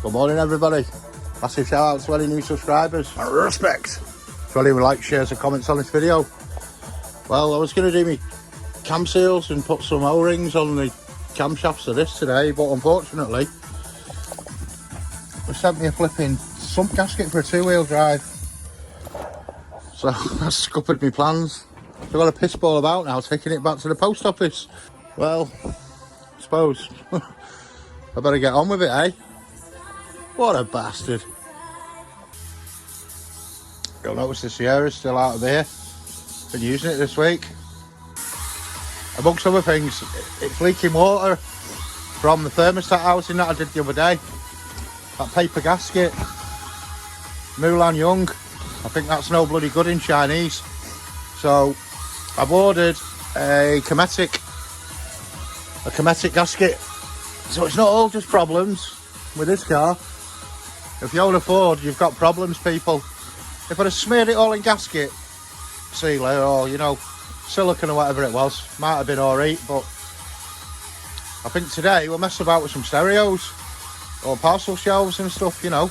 Good morning, everybody. Massive shout out to any new subscribers. And respect to anyone who likes, shares and comments on this video. Well, I was going to do my cam seals and put some O-rings on the camshafts of this today, but unfortunately they sent me a flipping sump gasket for a two-wheel drive. So that's scuppered my plans. I've got a piss ball about now, taking it back to the post office. Well, I suppose I better get on with it, eh? What a bastard. You'll notice the Sierra's still out of there. Been using it this week. Amongst other things, it's leaking water from the thermostat housing that I did the other day. That paper gasket, Mulan Young. I think that's no bloody good in Chinese. So I've ordered a Cometic gasket. So it's not all just problems with this car. If you own a Ford, you've got problems, people. If I'd have smeared it all in gasket sealer or, you know, silicone or whatever it was, might have been alright, but I think today we'll mess about with some stereos or parcel shelves and stuff, you know.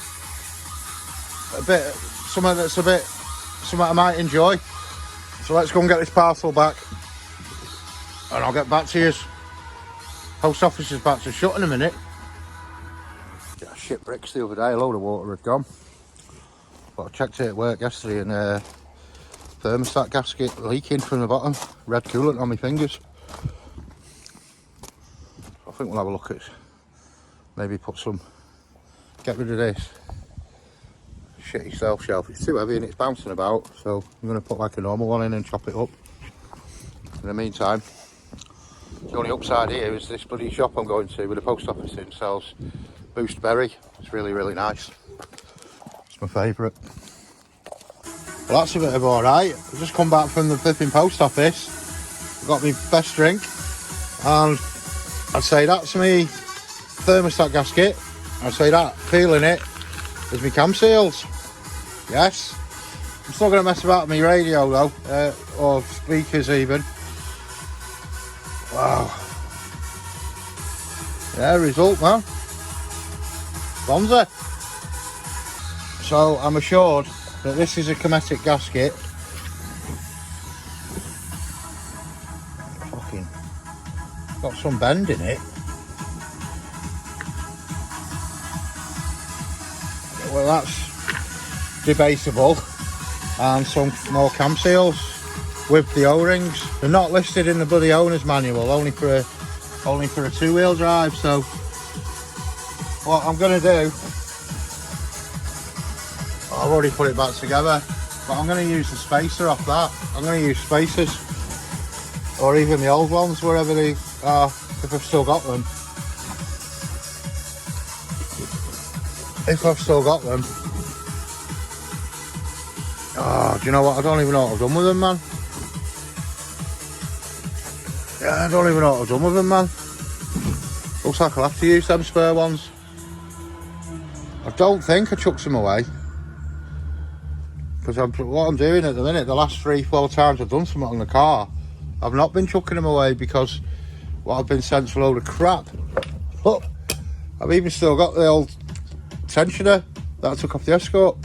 Something I might enjoy. So let's go and get this parcel back and I'll get back to you. Post office is back to shut in a minute. Yeah, shit bricks the other day, a load of water had gone. But I checked it at work yesterday and thermostat gasket leaking from the bottom. Red coolant on my fingers. I think we'll have a look at maybe get rid of this shitty stealth shelf. It's too heavy and it's bouncing about, so I'm going to put like a normal one in and chop it up. In the meantime, the only upside here is this bloody shop I'm going to with the post office in sells Boost Berry. It's really, really nice. It's my favourite. Well, that's a bit of alright. I've just come back from the flipping post office. Got me best drink. And I'd say that's me thermostat gasket. I'd say that, feeling it, is my cam seals. Yes. I'm still going to mess about with my radio though, or speakers even. Wow. Yeah, result, man. Bonza. So I'm assured that this is a Cometic gasket. Fucking got some bend in it. Well, that's debatable. And some more cam seals with the O-rings. They're not listed in the bloody owner's manual, only for a two-wheel drive. So what I'm gonna do, I've already put it back together, but I'm going to use the spacer off that. I'm going to use spacers, or even the old ones, wherever they are, if I've still got them. Oh, do you know what? I don't even know what I've done with them, man. Yeah, I don't even know what I've done with them, man. Looks like I'll have to use them spare ones. I don't think I chucked them away. Because what I'm doing at the minute, the last 3-4 times I've done something on the car, I've not been chucking them away because I've been sent for a load of crap. Look, I've even still got the old tensioner that I took off the Escort.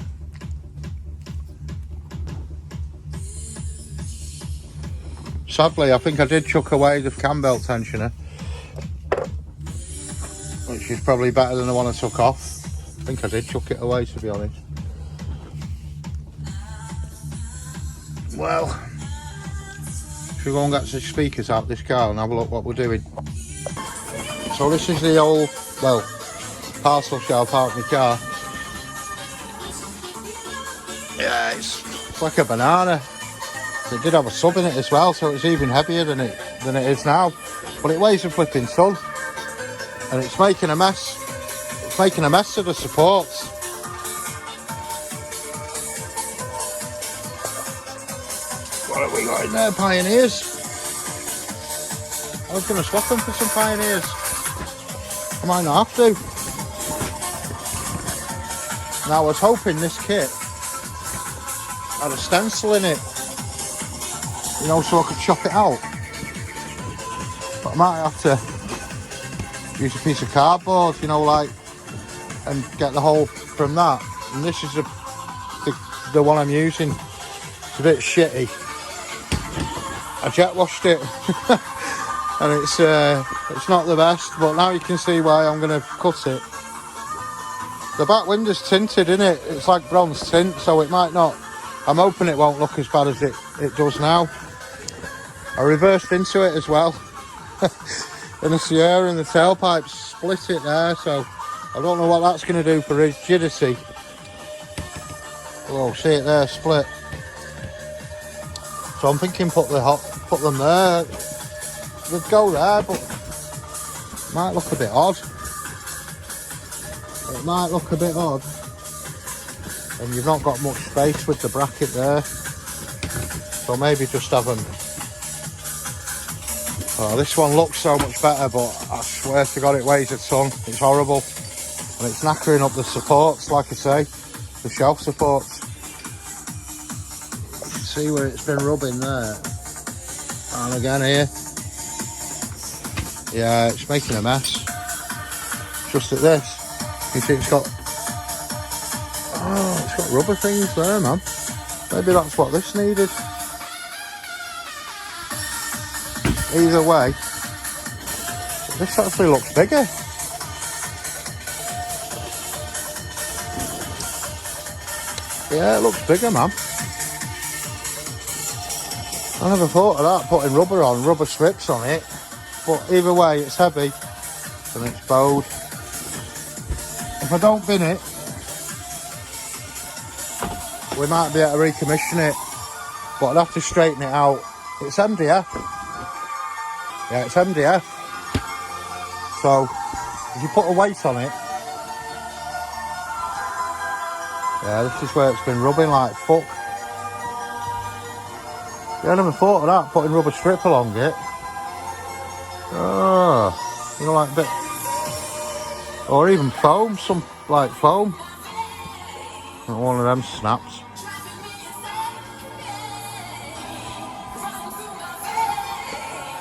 Sadly, I think I did chuck away the cam belt tensioner, which is probably better than the one I took off. I think I did chuck it away, to be honest. Well, should we go and get the speakers out this car and have a look what we're doing? So this is the old, well, parcel shelf out of my car. Yeah, it's like a banana. It did have a sub in it as well, so it's even heavier than it is now. But it weighs a flipping ton, and it's making a mess. It's making a mess of the supports. What have we got in there? Pioneers. I was going to swap them for some Pioneers. I might not have to. Now I was hoping this kit had a stencil in it, you know, so I could chop it out. But I might have to use a piece of cardboard, you know, like and get the hole from that. And this is the one I'm using. It's a bit shitty. I jet washed it and it's not the best, but now you can see why I'm going to cut it. The back window's tinted, isn't it? It's like bronze tint, so it might not. I'm hoping it won't look as bad as it does now. I reversed into it as well. And the Sierra and the tailpipe split it there, so I don't know what that's going to do for rigidity. Oh, see it there, split. So I'm thinking put them there. They'd go there, but it might look a bit odd. It might look a bit odd. And you've not got much space with the bracket there. So maybe just have them. Oh, this one looks so much better, but I swear to God it weighs a ton. It's horrible. And it's knackering up the supports, like I say, the shelf supports. You can see where it's been rubbing there. And again here. Yeah, it's making a mess. Just at this. You see it's got rubber things there, man. Maybe that's what this needed. Either way, this actually looks bigger. Yeah, it looks bigger, man. I never thought of that, putting rubber strips on it. But either way, it's heavy and it's bowed. If I don't bin it, we might be able to recommission it, but I'd have to straighten it out. It's MDF. Yeah, it's MDF. So, if you put a weight on it, yeah, this is where it's been rubbing like fuck. Yeah, I never thought of that, putting rubber strip along it. Oh, you know, like a bit, or even foam, some like foam. And one of them snaps.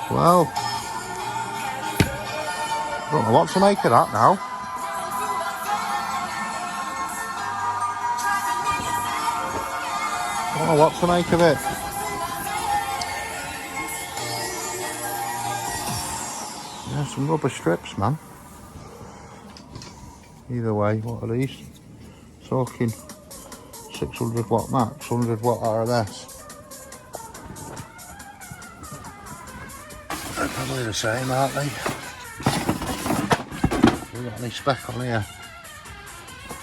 Well, I don't know what to make of that now. I don't know what to make of it. Yeah, some rubber strips, man. Either way, what are these? Talking 600 watt max, 100 watt RMS. They're probably the same, aren't they? We got any spec on here?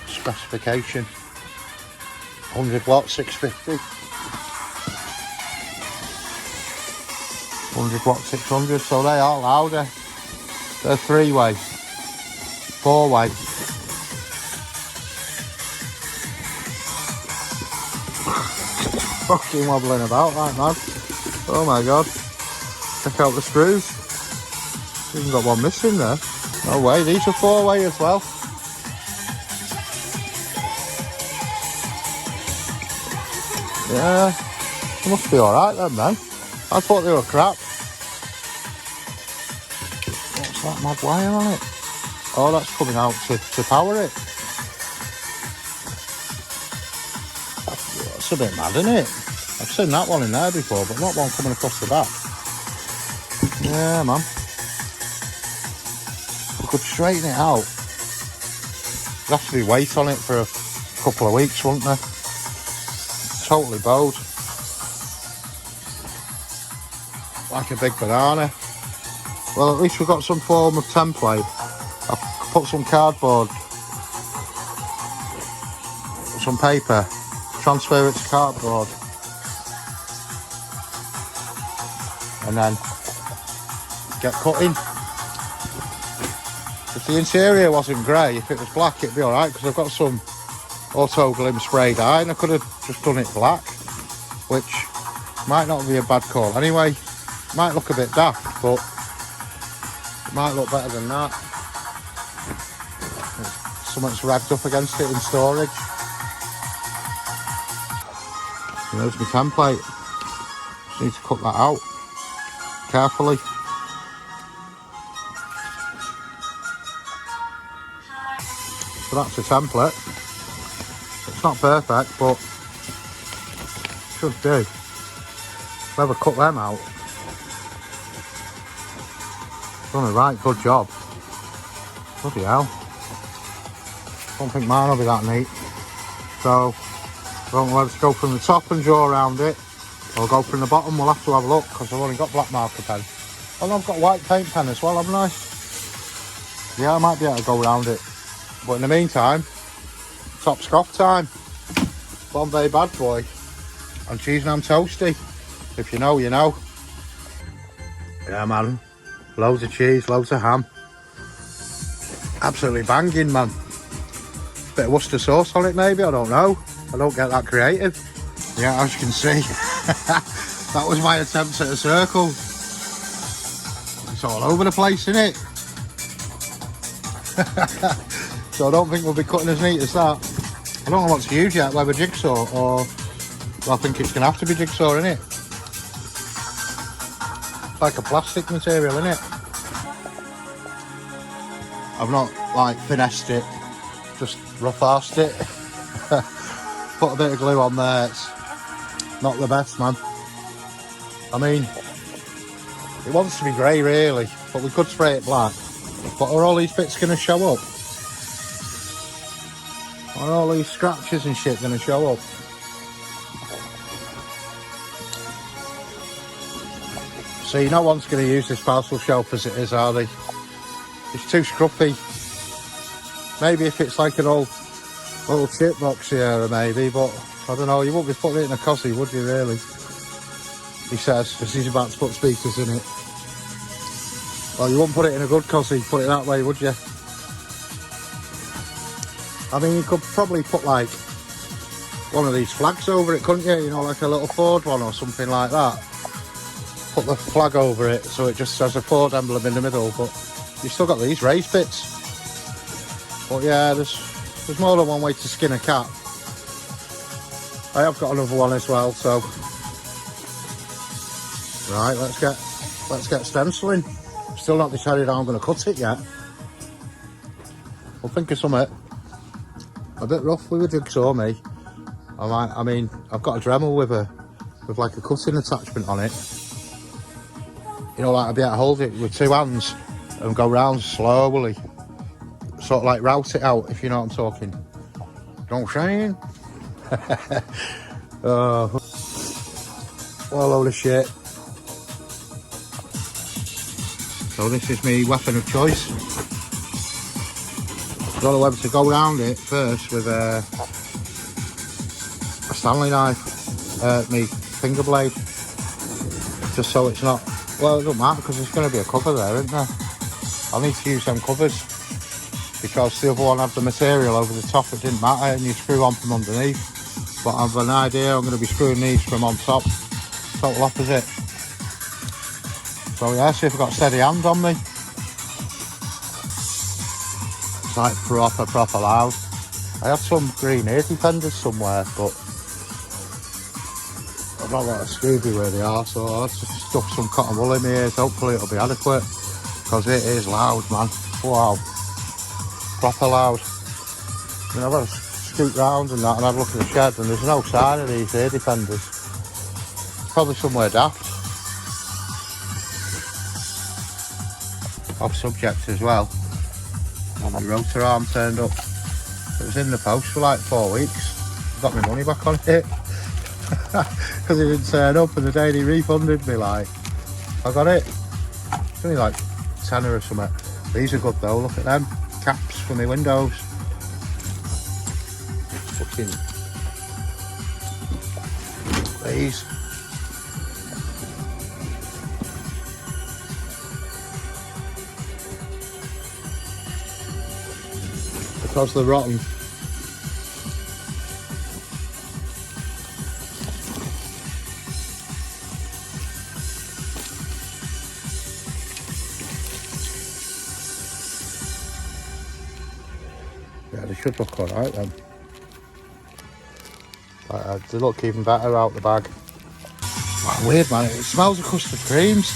Specification. 100 watt, 650. 100 watt, 600. So they are louder. They're 3-way, 4-way. Fucking wobbling about like mad. Oh my God. Check out the screws. Even got one missing there. No way, these are 4-way as well. Yeah, they must be alright then, man. I thought they were crap. What's that mad wire on it? Oh, that's coming out to power it. That's a bit mad, isn't it? I've seen that one in there before, but not one coming across the back. Yeah, man. We could straighten it out. There'd have to be weight on it for a couple of weeks, wouldn't there? Totally bowed. Like a big banana. Well, at least we've got some form of template. I've put some cardboard, some paper, transfer it to cardboard, and then get cutting. If the interior wasn't grey, if it was black, it'd be alright, because I've got some auto glim spray dye and I could have just done it black, which might not be a bad call anyway. Might look a bit daft, but it might look better than that. Something's ragged up against it in storage. And there's my template. Just need to cut that out carefully. So that's a template. It's not perfect, but should do. Never cut them out. Done a right good job. Bloody hell. Don't think mine will be that neat. So, I don't know whether to go from the top and draw around it, or go from the bottom. We'll have to have a look, because I've only got black marker pen. And I've got white paint pen as well, haven't I? Yeah, I might be able to go around it. But in the meantime, top scoff time. Bombay bad boy. And cheese and ham toasty. If you know, you know. Yeah, man. Loads of cheese, loads of ham. Absolutely banging, man. Bit of Worcester sauce on it, maybe, I don't know. I don't get that creative. Yeah, as you can see, that was my attempt at a circle. It's all over the place, isn't it? So I don't think we'll be cutting as neat as that. I don't know what to use yet, whether jigsaw or... Well, I think it's going to have to be jigsaw, isn't it? It's like a plastic material, isn't it? I've not, like, finessed it. Just rough-arsed it. Put a bit of glue on there. It's not the best, man. I mean, it wants to be grey, really, but we could spray it black. But are all these bits going to show up? Are all these scratches and shit going to show up? See, no one's going to use this parcel shelf as it is, are they? It's too scruffy. Maybe if it's like an old chip box here, maybe, but I don't know, you wouldn't be putting it in a cosy, would you, really? He says, as he's about to put speakers in it. Well, you wouldn't put it in a good cosy, put it that way, would you? I mean, you could probably put, like, one of these flags over it, couldn't you? You know, like a little Ford one or something like that. Put the flag over it so it just has a Ford emblem in the middle, but you've still got these raised bits. But yeah, there's more than one way to skin a cat. I have got another one as well, so right, let's get stenciling. Still not decided how I'm going to cut it yet. I'll think of something. A bit rough with a jigsaw, me. I mean, I've got a Dremel with like a cutting attachment on it. You know, like I'd be able to hold it with two hands and go round slowly. Sort of like route it out, if you know what I'm talking. Don't saying. Oh, what a load of shit. So this is my weapon of choice. I don't know whether to go round it first with a Stanley knife, my finger blade, just so it's not, well, it doesn't matter because there's going to be a cover there, isn't there? I'll need to use them covers because the other one had the material over the top, it didn't matter, and you screw on from underneath. But I've an idea, I'm going to be screwing these from on top, total opposite. So yeah, see if I've got a steady hand on me. It's like proper loud. I had some green ear defenders somewhere, but I've not got a Scooby where they are, so I'll just stuff some cotton wool in my ears. Hopefully it'll be adequate, because it is loud, man. Wow, proper loud. I mean, I've got to scoot round and that and have a look at the shed, and there's no sign of these ear defenders. It's probably somewhere daft. Off subject as well. And the rotor arm turned up. It was in the post for like 4 weeks. Got my money back on it. Because it didn't turn up, and the day they refunded me, like, I got it. It's only like tenner or something. These are good though, look at them. Caps for my windows. Fucking these. Because they're rotten. Yeah, they should look alright then. They look even better out the bag. Oh, weird, man, it smells of custard creams.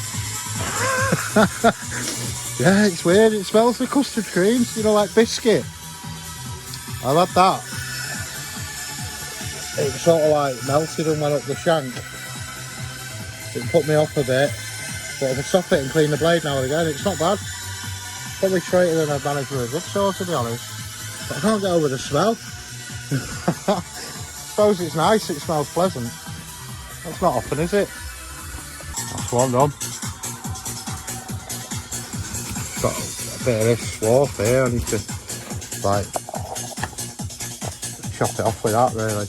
Yeah, it's weird, it smells of custard creams, you know, like biscuit. I've had that. It sort of like melted and went up the shank. It put me off a bit. But if I stop it and clean the blade now and again, it's not bad. Probably straighter than I've managed with a good saw, to be honest. But I can't get over the smell. Suppose it's nice, it smells pleasant. That's not often, is it? That's one done. Got a bit of this swarf here, I need to like chop it off with that really.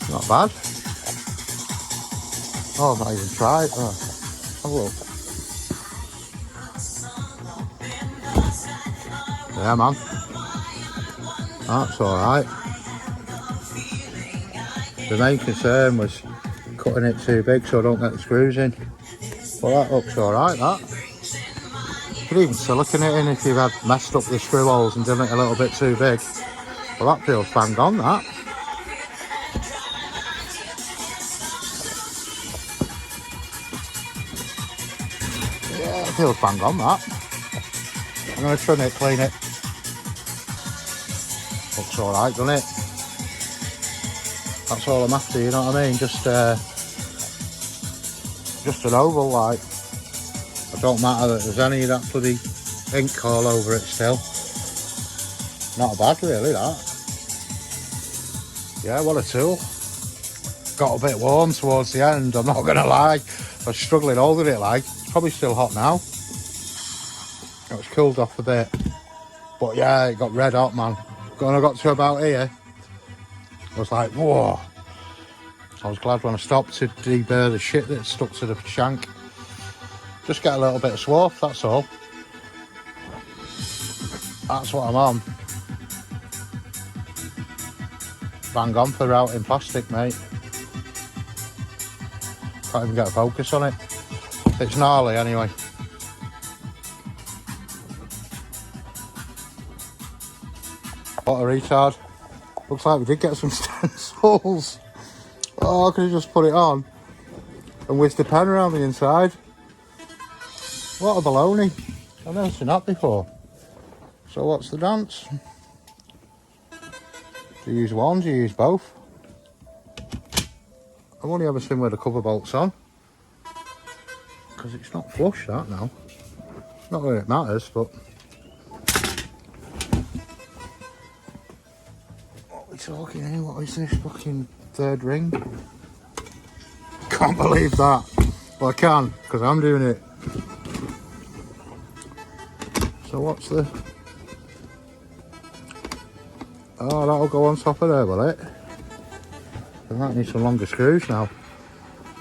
Not bad. Oh, I've not even tried. Oh, have a look. Yeah, man. That's alright. The main concern was cutting it too big so I don't get the screws in. But that looks alright, that. You could even silicone it in if you've had messed up the screw holes and done it a little bit too big. Well, that feels bang on, that. Yeah, it feels bang on, that. I'm going to trim it, clean it. Looks alright, doesn't it? That's all I'm after, you know what I mean? Just an oval, like. It don't matter that there's any of that bloody ink all over it still. Not bad, really, that. Yeah, what a tool. Got a bit warm towards the end, I'm not going to lie. I was struggling holding it, like. It's probably still hot now. It's cooled off a bit. But yeah, it got red hot, man. When I got to about here, I was like, whoa. I was glad when I stopped to deburr the shit that stuck to the shank. Just get a little bit of swarf, that's all. That's what I'm on. Bang on for routing plastic, mate. Can't even get a focus on it. It's gnarly anyway. What a retard. Looks like we did get some stencils. Oh, I could have just put it on and whizzed the pen around the inside. What a baloney. I've never seen that before. So what's the dance? Do you use one? Do you use both? I've only ever seen with the cover bolts on. Because it's not flush, that now. Not that it matters, but... What are we talking here? What is this fucking third ring? Can't believe that. Well, I can, because I'm doing it. So what's the... Oh, that'll go on top of there, will it? I might need some longer screws now.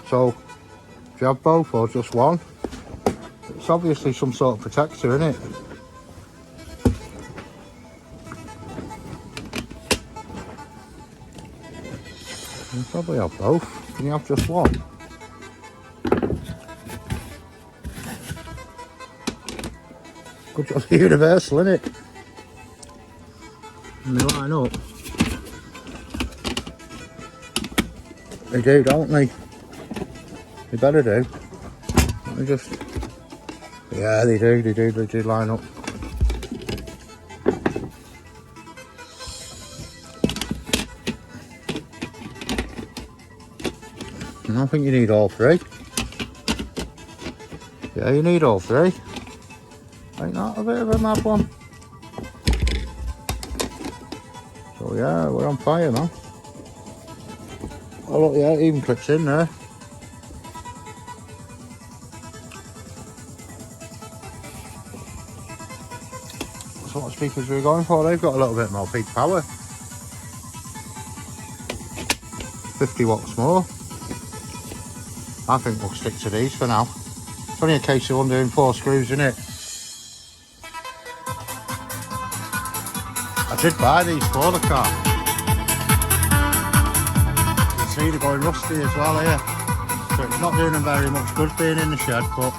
So, do you have both or just one? It's obviously some sort of protector, isn't it? You probably have both. Can you have just one? Good job, universal, isn't it? And they line up. They do, don't they? They better do. Let me just... Yeah, they do line up. And I think you need all three. Yeah, you need all three. Ain't that a bit of a mad one? So yeah, we're on fire, man. Oh look, yeah, it even clips in there. So what speakers are we going for? They've got a little bit more peak power. 50 watts more. I think we'll stick to these for now. It's only a case of undoing 4 screws, isn't it? I did buy these for the car. You can see they're going rusty as well here. So it's not doing them very much good being in the shed, but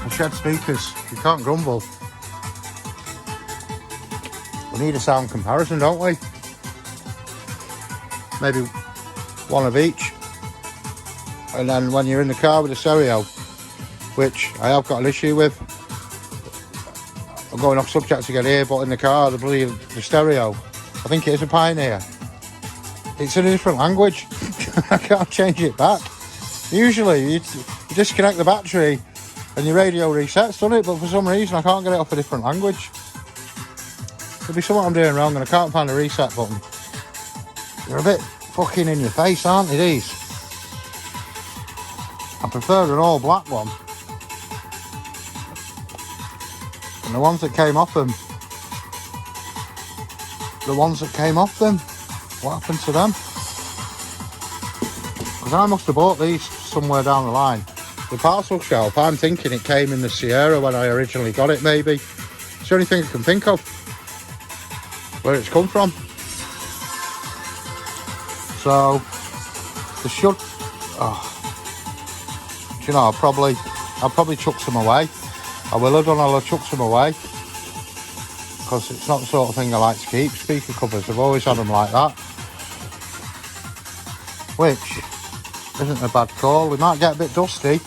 the shed speakers, you can't grumble. We need a sound comparison, don't we? Maybe one of each. And then when you're in the car with the stereo, which I have got an issue with, I'm going off subject again here, but in the car, the stereo, I think it is a Pioneer. It's in a different language. I can't change it back. Usually, you disconnect the battery and your radio resets, doesn't it? But for some reason, I can't get it off a different language. Could be something I'm doing wrong and I can't find a reset button. They're a bit fucking in your face, aren't they, these? I prefer an all black one. And the ones that came off them, what happened to them? Because I must have bought these somewhere down the line. The parcel shelf, I'm thinking it came in the Sierra when I originally got it, maybe. It's the only thing I can think of where it's come from. So, the should... Oh. Do you know, I'll probably chuck some away. I will have done, I'll have chucked some away. Because it's not the sort of thing I like to keep. Speaker covers, I've always had them like that. Which isn't a bad call. They might get a bit dusty.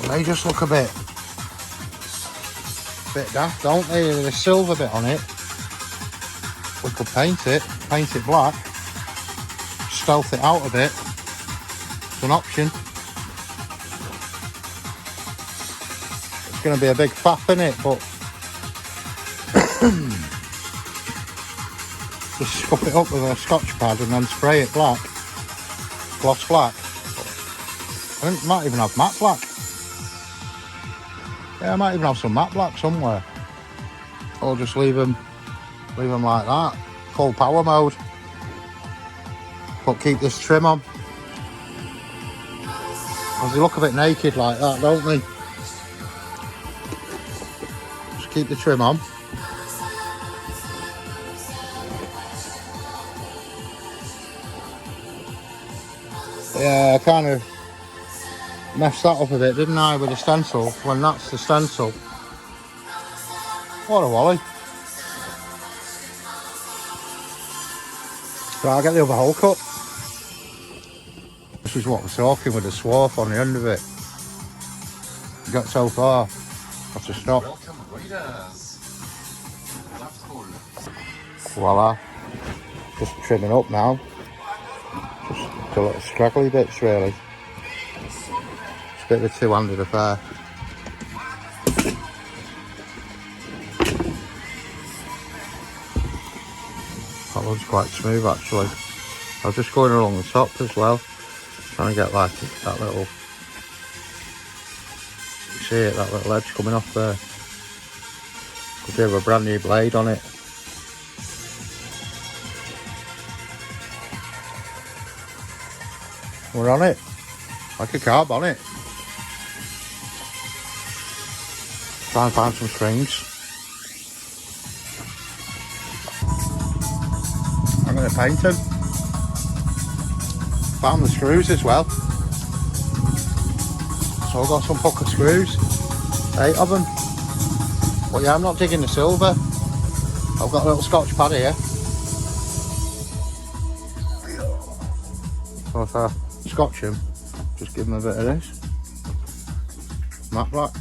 They just look a bit daft, don't they? There's a silver bit on it. We could paint it black, stealth it out a bit. It's an option. It's going to be a big faff in it, but just scuff it up with a Scotch pad and then spray it black, gloss black. I think it might even have matte black. Yeah, I might even have some matte black somewhere. Or just leave them like that, full power mode. But keep this trim on. Because they look a bit naked like that, don't they? Just keep the trim on. Yeah, I kind of messed that up a bit, didn't I, with the stencil, when that's the stencil. What a wally. Right, I'll get the other hole cut. This is what we're talking with the swarf on the end of it. You got so far, got to stop. Voila. Just trimming up now. Just the little scraggly bits really. It's a bit of a two-handed affair. That one's quite smooth actually. I was just going along the top as well, trying to get like that little, you see it, that little edge coming off there. Could do a brand new blade on it. We're on it, like a carb on it. Try and find some strings. I'm going to paint them. Found the screws as well. So I've got some pocket screws, 8 of them. But yeah, I'm not digging the silver. I've got a little Scotch pad here. So if I scotch them, just give them a bit of this. Matte black.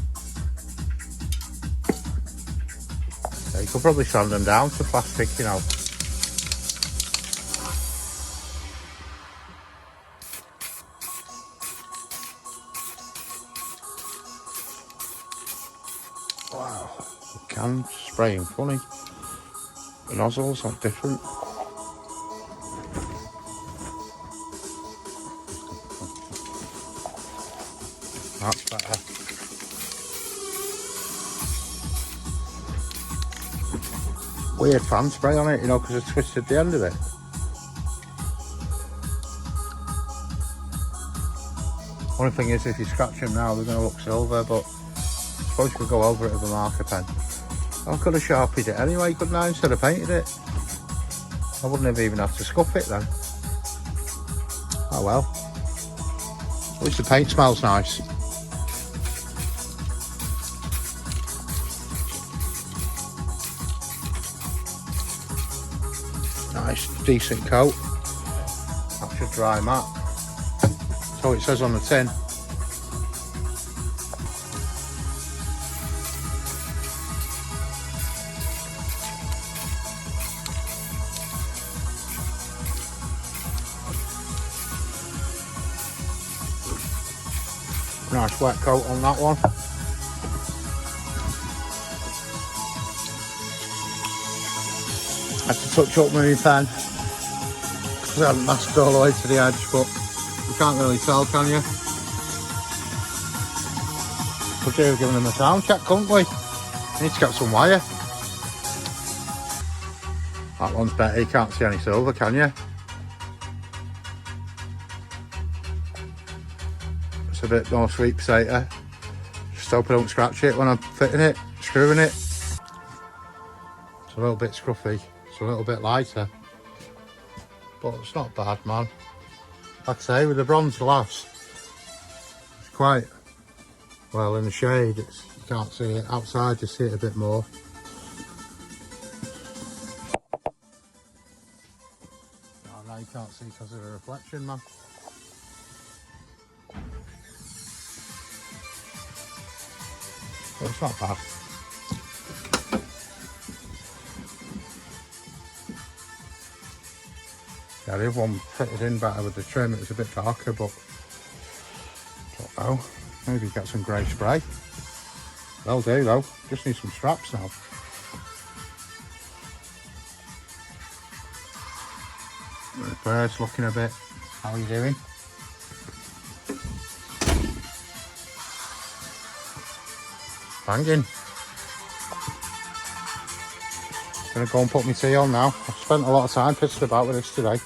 Yeah, you could probably sand them down to plastic, you know. Wow, the can's spraying funny. The nozzles are different. That's better. Weird fan spray on it, you know, because I twisted the end of it. Only thing is, if you scratch them now, they're going to look silver, but I suppose you could go over it with a marker pen. I could have sharpied it anyway, couldn't I, instead of painted it? I wouldn't have even have to scuff it then. Oh well. At least the paint smells nice. Nice, decent coat. That should dry matte. So it says on the tin. Nice wet coat on that one. I had to touch up my pen because I haven't masked all the way to the edge, but you can't really tell, can you? Could do giving them a sound check, couldn't we? Need to get some wire. That one's better, you can't see any silver, can you? It's a bit more sweet potato. Just hope I don't scratch it when I'm fitting it, screwing it. It's a little bit scruffy, it's a little bit lighter, but it's not bad, man. Like I say, with the bronze glass, it's quite well in the shade. You can't see it outside, you see it a bit more. Oh, now you can't see because of the reflection, man. But it's not bad. Yeah, the other one fitted in better with the trim. It was a bit darker, but don't know. Maybe get some grey spray. They'll do though. Just need some straps now. The bird's looking a bit. How are you doing? Banging. Gonna go and put my tea on now. I've spent a lot of time pissing about with this today,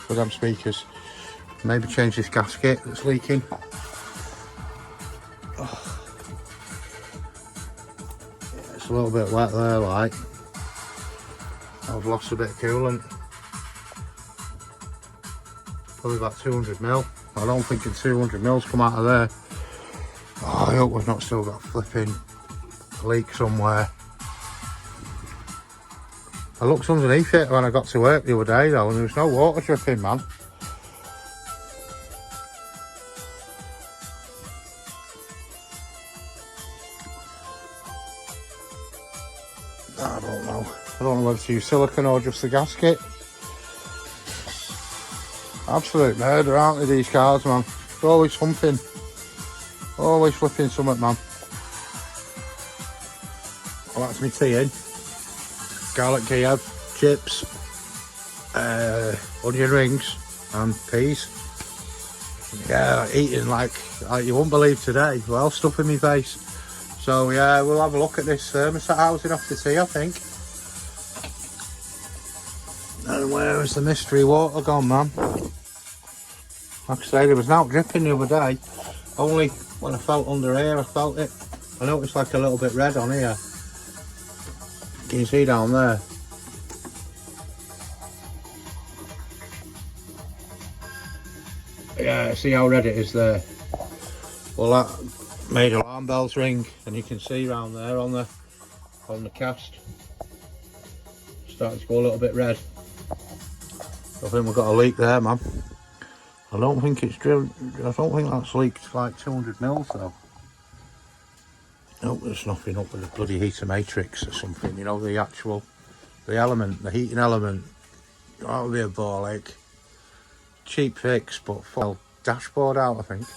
with them speakers. Maybe change this gasket that's leaking. Oh. Yeah, it's a little bit wet there, like. I've lost a bit of coolant. Probably about 200 mil. I don't think it's 200 mils come out of there. Oh, I hope we've not still got a flipping leak somewhere. I looked underneath it when I got to work the other day though, and there was no water dripping, man. I don't know. I don't know whether to use silicone or just the gasket. Absolute murder, aren't they, these cars, man? There's always something. Always flipping something, man. Well, that's me tea in. Garlic Kiev, chips, onion rings and peas. Yeah, eating like you won't believe today. Well, stuff in my face. So yeah, we'll have a look at this thermostat housing after tea, I think. And where is the mystery water gone, man? Like I say, there was no dripping the other day. Only when I felt under here, I felt it. I noticed like a little bit red on here. Can you see down there? Yeah, see how red it is there? Well, that made alarm bells ring, and you can see round there on the cast. Starting to go a little bit red. I think we've got a leak there, man. I don't think it's drilled. I don't think that's leaked like 200 mils though. Nope, there's nothing up with the bloody heater matrix or something, you know, the element, the heating element. That would be a ball ache. Cheap fix, but full dashboard out, I think.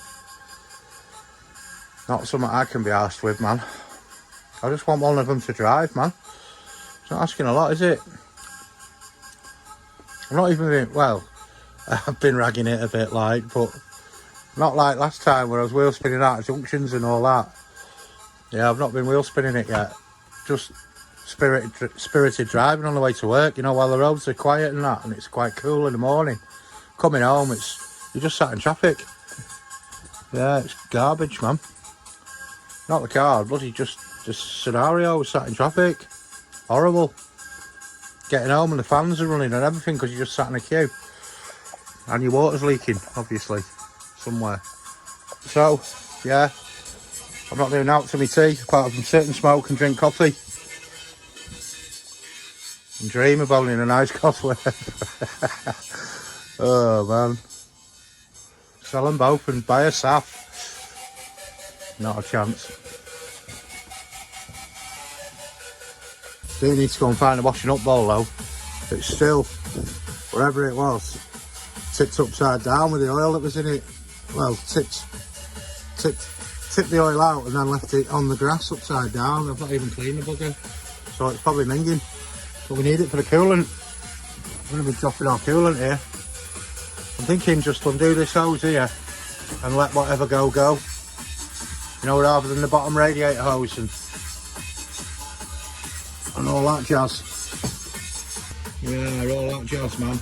Not something I can be arsed with, man. I just want one of them to drive, man. It's not asking a lot, is it? I'm not even being, well, I've been ragging it a bit, like, but not like last time where I was wheel spinning out of junctions and all that. Yeah, I've not been wheel spinning it yet. Just spirited driving on the way to work, you know, while the roads are quiet and that, and it's quite cool in the morning. Coming home, you're just sat in traffic. Yeah, it's garbage, man. Not the car, bloody just scenario, sat in traffic. Horrible. Getting home and the fans are running and everything because you just sat in a queue. And your water's leaking, obviously, somewhere. So, yeah. I'm not doing out to my tea, apart from sit and smoke and drink coffee. And dream of owning a nice Cosworth. Oh, man. Sell them both and buy a SAF. Not a chance. Do need to go and find a washing up bowl, though. It's still, whatever it was, tipped upside down with the oil that was in it. Well, tipped tipped the oil out and then left it on the grass upside down. I've not even cleaned the bugger, so it's probably minging. But we need it for the coolant. I'm going to be dropping our coolant here. I'm thinking just undo this hose here and let whatever go. You know, rather than the bottom radiator hose and all that jazz. Yeah, all that jazz, man.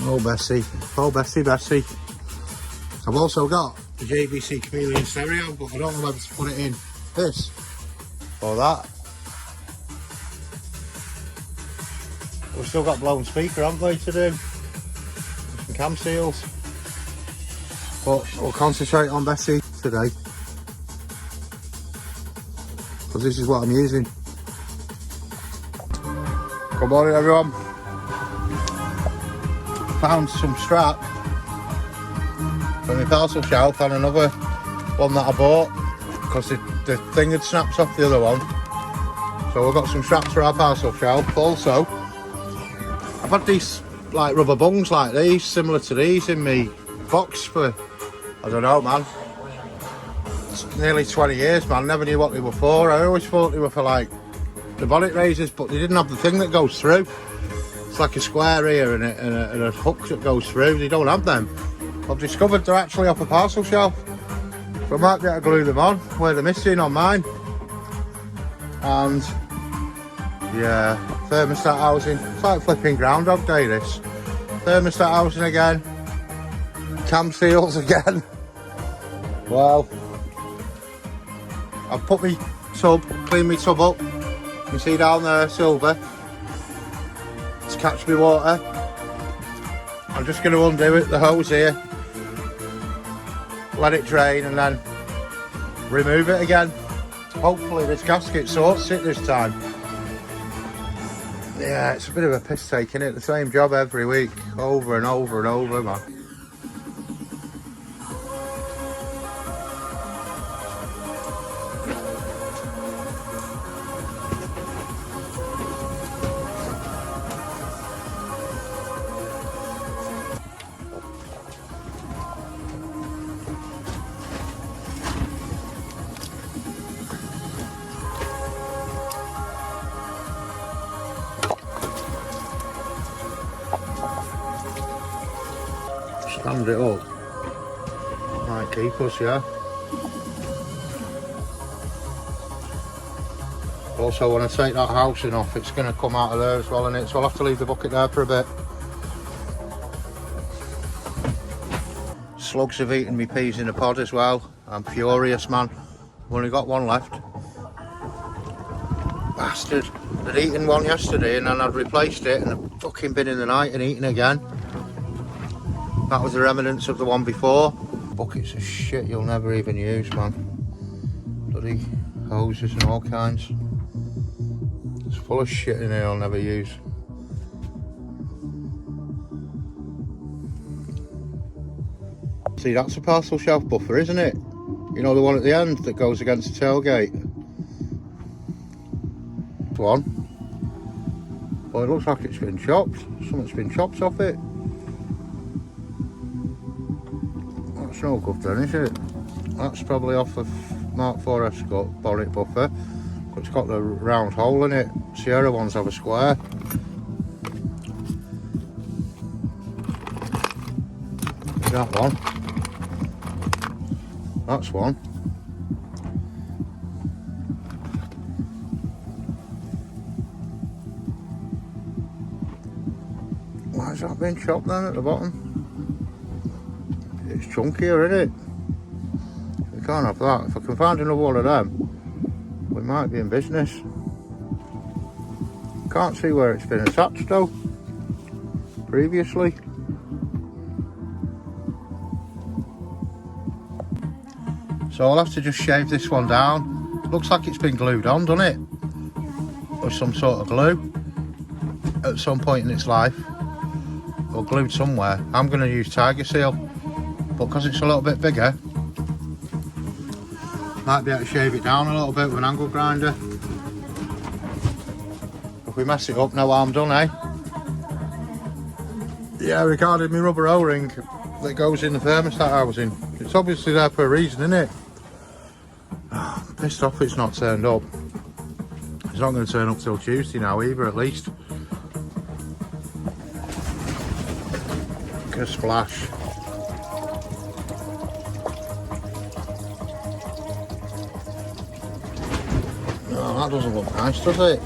Oh, Bessie. Oh, Bessie. I've also got the JVC Chameleon stereo, but I don't know whether to put it in this or that. We've still got blown speaker, haven't we, to do? Some cam seals. But we'll concentrate on Bessie today, because this is what I'm using. Good morning, everyone. Found some strap from my parcel shelf and another one that I bought, because the thing had snapped off the other one. So we've got some straps for our parcel shelf. Also, I've had these like rubber bungs like these, similar to these, in me box for, I don't know, man, it's nearly 20 years, man. Never knew what they were for. I always thought they were for like the bonnet raisers, but they didn't have the thing that goes through. It's like a square here and a hook that goes through. They don't have them. I've discovered they're actually off a parcel shelf, so I might be able to glue them on where they're missing on mine. And yeah, thermostat housing. It's like flipping Groundhog Day, this. Thermostat housing again. Cam seals again. Well, I've put my tub, cleaned my tub up. You can see down there, silver. To catch me water. I'm just going to undo it, the hose here. Let it drain and then remove it again. Hopefully this gasket sorts it this time. Yeah, it's a bit of a piss take, isn't it? The same job every week, over and over and over, man. Stand it up, might keep us, yeah. Also, when I take that housing off, it's going to come out of there as well, so I'll have to leave the bucket there for a bit. Slugs have eaten me peas in a pod as well. I'm furious, man. I've only got one left. Bastard. I'd eaten one yesterday and then I'd replaced it and I'd fucking been in the night and eaten again. That was the remnants of the one before. Buckets of shit you'll never even use, man. Bloody hoses and all kinds. It's full of shit in here I'll never use. See, that's a parcel shelf buffer, isn't it? You know, the one at the end that goes against the tailgate. One. Well, it looks like it's been chopped. Something's been chopped off it. That's no good then, is it? That's probably off the Mark IV Escort bonnet buffer. But it's got the round hole in it. Sierra ones have a square. That one. That's one. Why has that been chopped then at the bottom? It's chunkier, isn't it? We can't have that. If I can find another one of them, we might be in business. Can't see where it's been attached though, previously. So I'll have to just shave this one down. Looks like it's been glued on, doesn't it? Or some sort of glue at some point in its life. Or glued somewhere. I'm going to use Tiger Seal. But because it's a little bit bigger, might be able to shave it down a little bit with an angle grinder. If we mess it up, no harm done, eh? Yeah, regarding my rubber O-ring that goes in the thermostat housing, It's obviously there for a reason, isn't it? I'm pissed off it's not turned up. It's not going to turn up till Tuesday now either, at least. Look at a splash. No, that doesn't look nice, does it?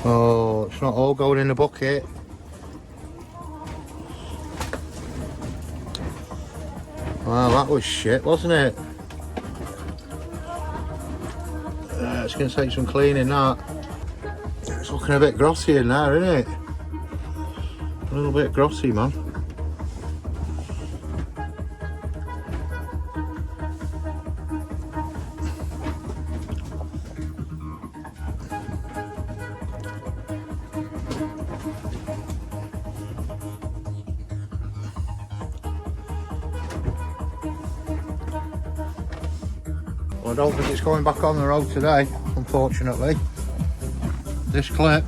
Oh, it's not all going in the bucket. Well, that was shit, wasn't it? It's going to take some cleaning, that. It's looking a bit grossy in there, isn't it? A little bit grossy, man. Well, I don't think it's going back on the road today, unfortunately. This clip.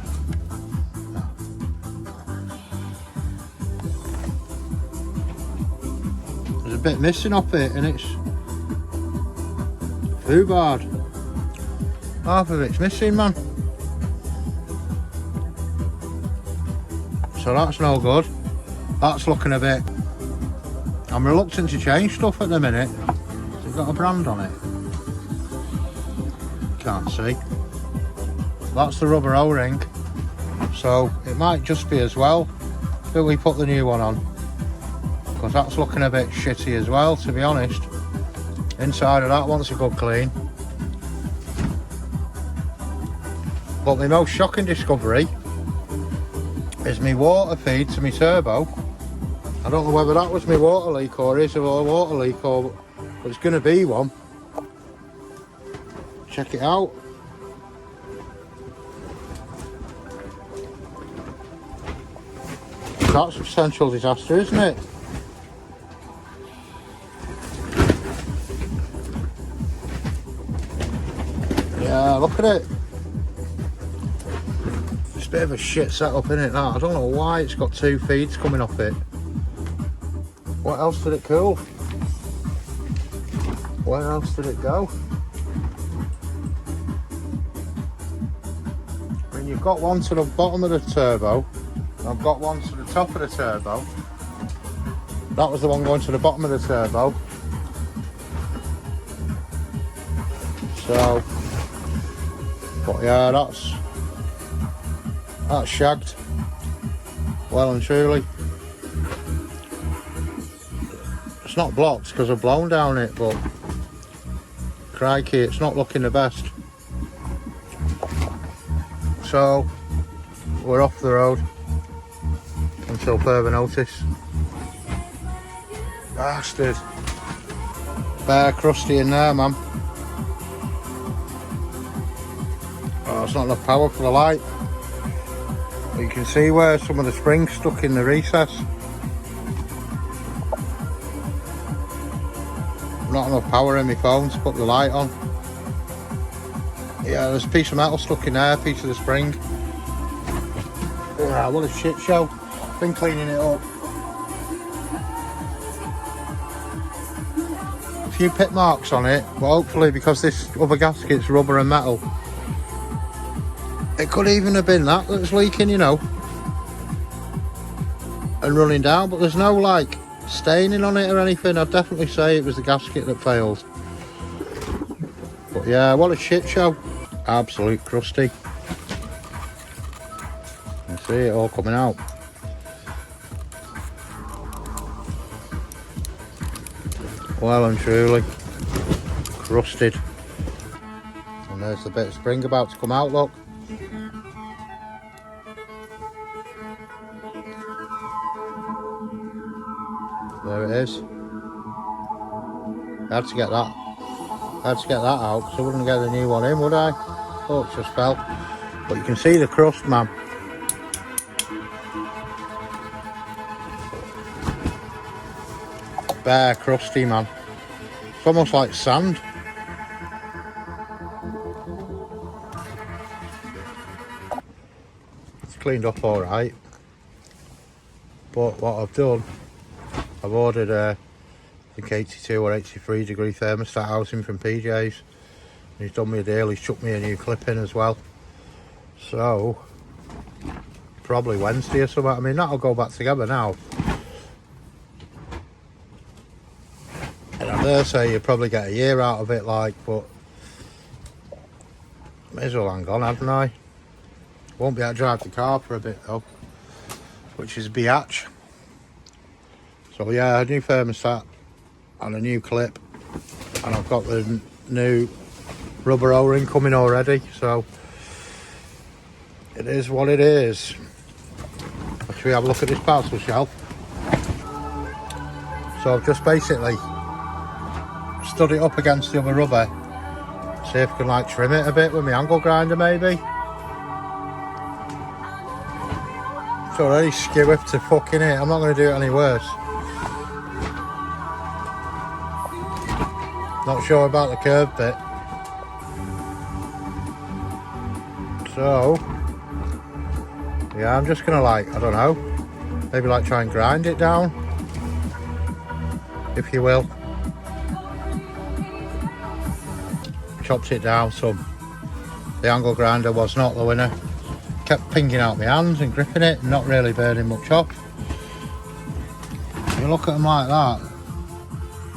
There's a bit missing off it, and it's foobarred. Half of it's missing, man. So that's no good. That's looking a bit... I'm reluctant to change stuff at the minute. It's got a brand on it. Can't see. That's the rubber O-ring, so it might just be as well that we put the new one on, because that's looking a bit shitty as well, to be honest. Inside of that wants a good clean. But my most shocking discovery is my water feed to my turbo. I don't know whether that was my water leak or is a water leak, or but it's going to be one. Check it out. That's a potential disaster, isn't it? Yeah, look at it. It's a bit of a shit setup, isn't it, that? I don't know why it's got two feeds coming off it. What else did it cool? Where else did it go? You've got one to the bottom of the turbo, I've got one to the top of the turbo. That was the one going to the bottom of the turbo. So, but yeah, that's shagged, well and truly. It's not blocked because I've blown down it, but crikey, it's not looking the best. So we're off the road until further notice. Bastard. Bare crusty in there, man. Oh, it's not enough power for the light. But you can see where some of the springs stuck in the recess. Not enough power in my phone to put the light on. Yeah, there's a piece of metal stuck in there, a piece of the spring. Yeah, what a shit show. Been cleaning it up. A few pit marks on it, but hopefully because this other gasket's rubber and metal, it could even have been that that's leaking, you know, and running down, but there's no like staining on it or anything. I'd definitely say it was the gasket that failed. But yeah, what a shit show. Absolute crusty. You can see it all coming out. Well and truly crusted. And there's the bit of spring about to come out, look. There it is. I had to get that. I had to get that out because I wouldn't get the new one in, would I? Oh, it just fell. But you can see the crust, man. Bare crusty, man. It's almost like sand. It's cleaned up all right. But what I've I've ordered I think 82 or 83 degree thermostat housing from PJ's. He's done me a deal, he's chucked me a new clip in as well. So, probably Wednesday or something. I mean, that'll go back together now. And I dare say you probably get a year out of it, like, but may as well hang on, hadn't I? Won't be able to drive the car for a bit though, which is a biatch. So yeah, a new thermostat and a new clip, and I've got the new rubber O-ring coming already, so it is what it is. Should we have a look at this parcel shelf? So I've just basically stood it up against the other rubber, see if I can like trim it a bit with my angle grinder maybe. It's already skewiff to fucking it, I'm not going to do it any worse. Not sure about the curve bit. So, yeah, I'm just gonna like, I don't know, maybe like try and grind it down, if you will. Chopped it down some. The angle grinder was not the winner. Kept pinging out my hands and gripping it, and not really burning much off. If you look at them like that,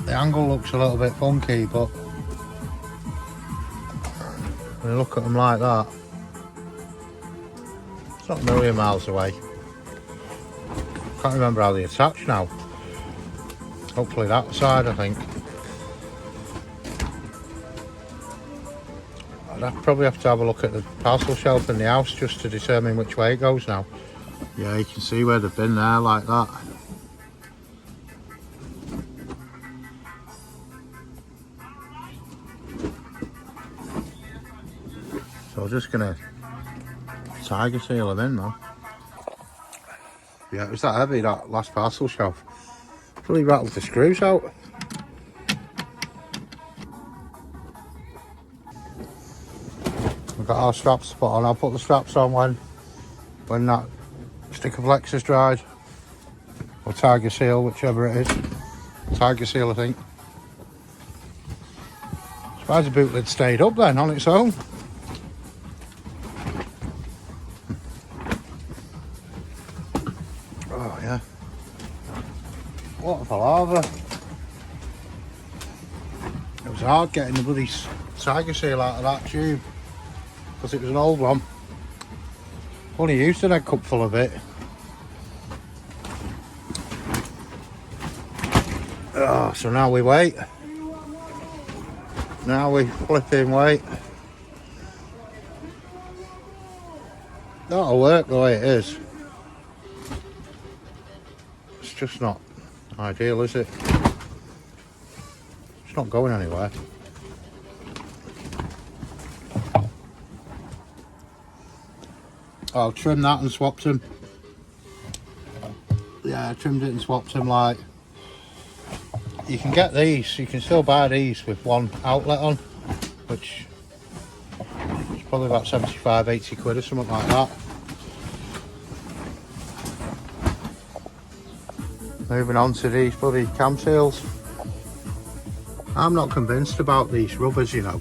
the angle looks a little bit funky, but when you look at them like that, it's not a million miles away. Can't remember how they attach now. Hopefully that side, I think. I'd probably have to have a look at the parcel shelf in the house just to determine which way it goes now. Yeah, you can see where they've been there like that. So I'm just gonna tiger seal them in now. Yeah, it was that heavy, that last parcel shelf. Probably rattled the screws out. We've got our straps to put on. I'll put the straps on when that sticker flex is dried. Or tiger seal, whichever it is. Tiger seal, I think. Surprised the boot lid stayed up then on its own. Oh yeah. What a palaver. It was hard getting the bloody tiger seal out of that tube, because it was an old one. Only used an egg cup full of it. Oh, so now we wait. Now we flipping wait. That'll work the way it is. It's just not ideal, is it? It's not going anywhere. I'll trim that and swapped them. Yeah, I trimmed it and swapped them. Like, you can get these, you can still buy these with one outlet on, which is probably about 75-80 quid or something like that. Moving on to these bloody cam seals. I'm not convinced about these rubbers, you know,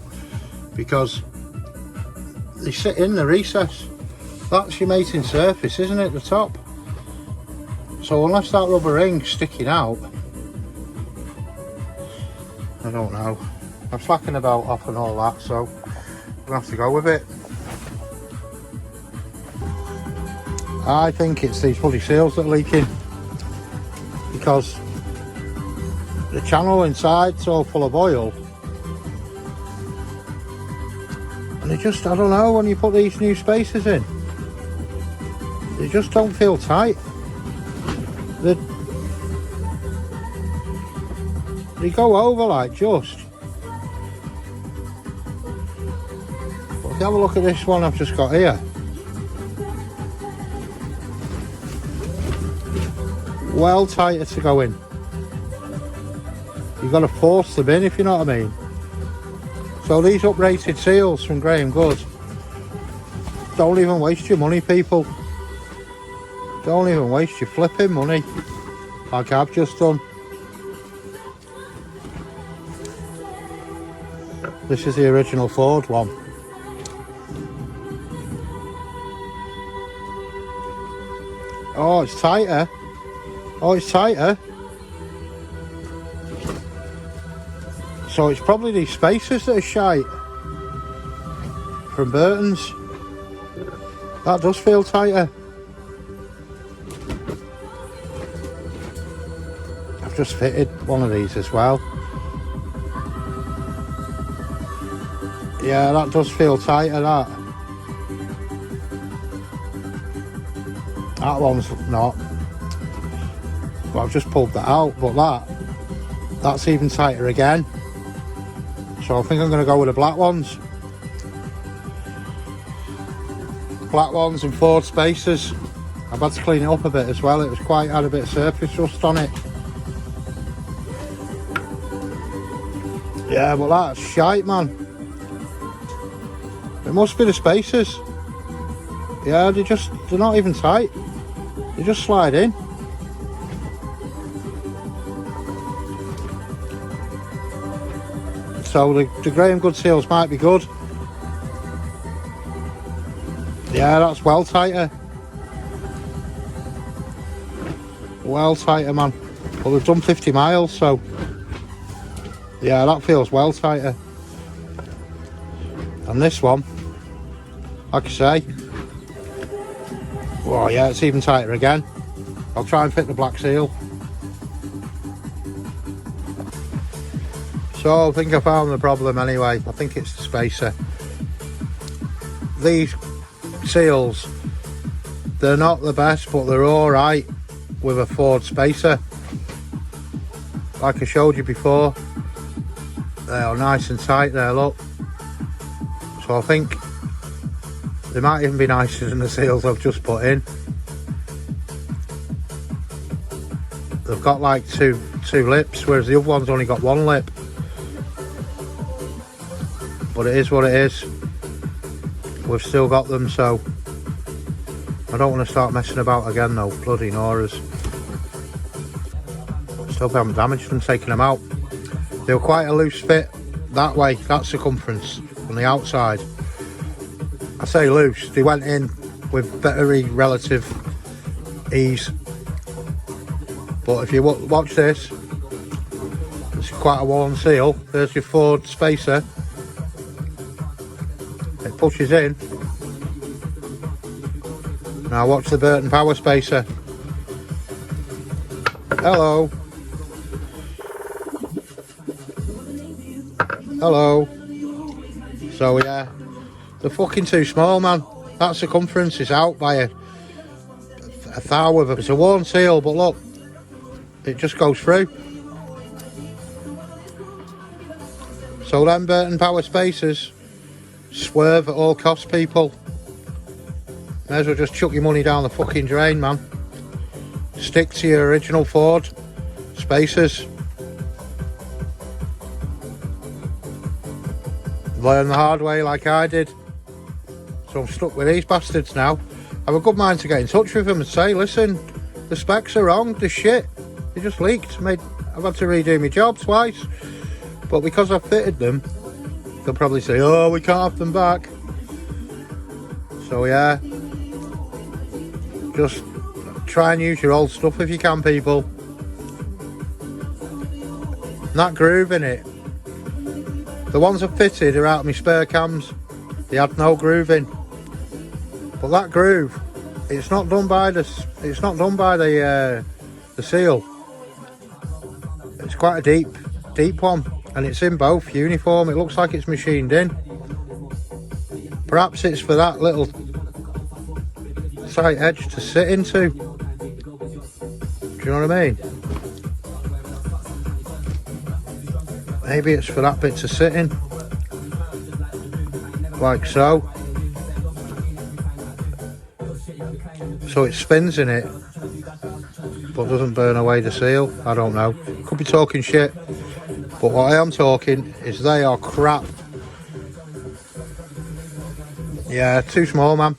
because they sit in the recess. That's your mating surface, isn't it, the top? So unless that rubber ring's sticking out, I don't know. I'm slacking the belt off and all that, so I'm gonna have to go with it. I think it's these bloody seals that are leaking, because the channel inside's all full of oil. And it just, I don't know, when you put these new spacers in, they just don't feel tight. They go over like just. But if you have a look at this one I've just got here. Well tighter to go in. You've got to force them in, if you know what I mean. So these uprated seals from Graham Good, don't even waste your money, people. Don't even waste your flipping money, like I've just done. This is the original Ford one. Oh, it's tighter. Oh, it's tighter. So it's probably these spacers that are shite from Burton's. That does feel tighter. I've just fitted one of these as well. Yeah, that does feel tighter, that. That one's not. Well, I've just pulled that out, but that's even tighter again. So I think I'm going to go with the black ones. Black ones and Ford spacers. I've had to clean it up a bit as well. It was had a bit of surface rust on it. Yeah, but that's shite, man. It must be the spacers. Yeah, they're not even tight. They just slide in. So the Graham Good seals might be good. Yeah, that's well tighter. Well tighter, man. Well, we've done 50 miles, so yeah, that feels well tighter. And this one, like I say, oh yeah, it's even tighter again. I'll try and fit the black seal. So I think I found the problem anyway. I think it's the spacer. These seals, they're not the best, but they're alright with a Ford spacer. Like I showed you before, they are nice and tight there, look. So I think they might even be nicer than the seals I've just put in. They've got like two lips, whereas the other one's only got one lip. But it is what it is. We've still got them, so I don't want to start messing about again though. Bloody Noras. Still haven't damaged them taking them out. They were quite a loose fit that way, that circumference on the outside. I say loose, they went in with very relative ease. But if you watch this, it's quite a worn seal. There's your Ford spacer. It pushes in. Now watch the Burton power spacer. Hello. Hello. So yeah, they're fucking too small, man. That circumference is out by a thou of them. It's a worn seal, but look, it just goes through. So them Burton power spacers swerve at all costs, people. May as well just chuck your money down the fucking drain, man. Stick to your original Ford spacers. Learn the hard way like I did. So I'm stuck with these bastards now. I have a good mind to get in touch with them and say, listen, the specs are wrong, they're shit. They just leaked. I've had to redo my job twice. But because I've fitted them, they'll probably say, oh, we can't have them back. So yeah, just try and use your old stuff if you can, people. That groove in it, the ones I've fitted are out of my spare cams. They had no groove in. But that groove, it's not done by the seal. It's quite a deep one, and it's in both uniform. It looks like it's machined in. Perhaps it's for that little tight edge to sit into. Do you know what I mean? Maybe it's for that bit to sit in, like so. So it spins in it, but doesn't burn away the seal. I don't know. Could be talking shit, but what I am talking is they are crap. Yeah, too small, man.